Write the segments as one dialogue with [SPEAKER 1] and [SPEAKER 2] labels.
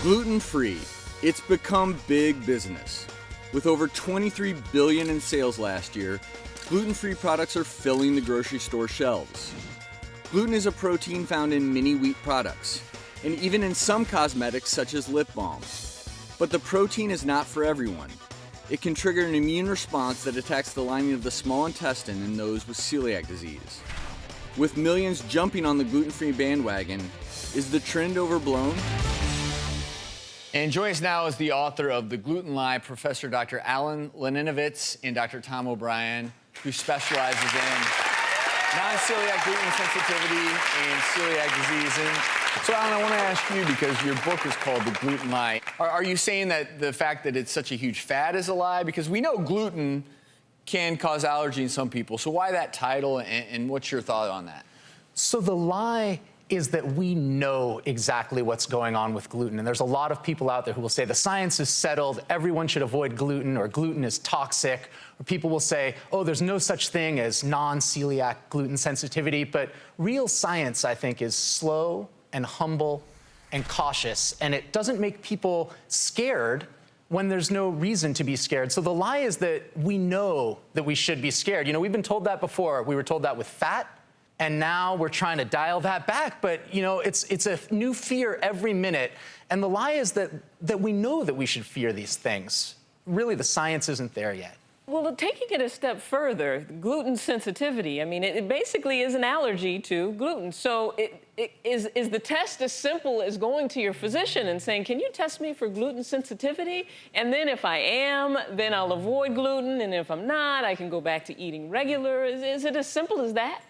[SPEAKER 1] Gluten-free. It's become big business. With over $23 billion in sales last year, gluten-free products are filling the grocery store shelves. Gluten is a protein found in many wheat products, and even in some cosmetics such as lip balm. But the protein is not for everyone. It can trigger an immune response that attacks the lining of the small intestine in those with celiac disease. With millions jumping on the gluten-free bandwagon, is the trend overblown?
[SPEAKER 2] And joining us now is the author of The Gluten Lie, Professor Dr. Alan Levinovitz and Dr. Tom O'Brien, who specializes in non-celiac gluten sensitivity and celiac disease. And so, Alan, I want to ask you, because your book is called The Gluten Lie, are you saying that the fact that it's such a huge fad is a lie? Because we know gluten can cause allergy in some people. So why that title, and what's your thought on that?
[SPEAKER 3] So the lie is that we know exactly what's going on with gluten. And there's a lot of people out there who will say the science is settled, everyone should avoid gluten, or gluten is toxic. Or people will say, oh, there's no such thing as non-celiac gluten sensitivity. But real science, I think, is slow and humble and cautious. And it doesn't make people scared when there's no reason to be scared. So the lie is that we know that we should be scared. You know, we've been told that before. We were told that with fat. And now we're trying to dial that back. But, you know, it's a new fear every minute. And the lie is that we know that we should fear these things. Really, the science isn't there yet.
[SPEAKER 4] Well, taking it a step further, gluten sensitivity, I mean, it basically is an allergy to gluten. So is the test as simple as going to your physician and saying, can you test me for gluten sensitivity? And then if I am, then I'll avoid gluten. And if I'm not, I can go back to eating regular. Is it as simple as that?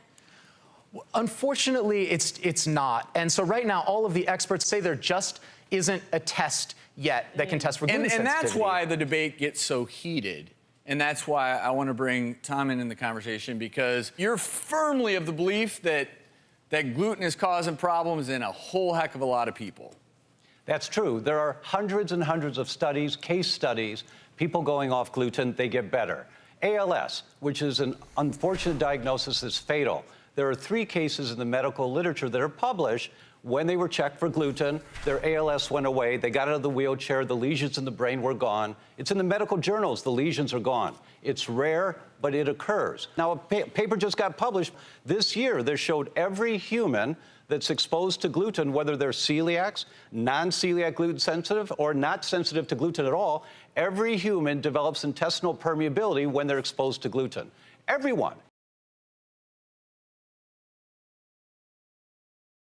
[SPEAKER 3] Unfortunately, it's not. And so right now, all of the experts say there just isn't a test yet that can test for gluten sensitivity.
[SPEAKER 2] And that's why the debate gets so heated. And that's why I want to bring Tom in the conversation, because you're firmly of the belief that gluten is causing problems in a whole heck of a lot of people.
[SPEAKER 5] That's true. There are hundreds and hundreds of studies, case studies, people going off gluten, they get better. ALS, which is an unfortunate diagnosis that's fatal. There are 3 cases in the medical literature that are published. When they were checked for gluten, their ALS went away. They got out of the wheelchair. The lesions in the brain were gone. It's in the medical journals. The lesions are gone. It's rare, but it occurs. Now, a paper just got published this year that showed every human that's exposed to gluten, whether they're celiacs, non-celiac gluten sensitive, or not sensitive to gluten at all, every human develops intestinal permeability when they're exposed to gluten. Everyone.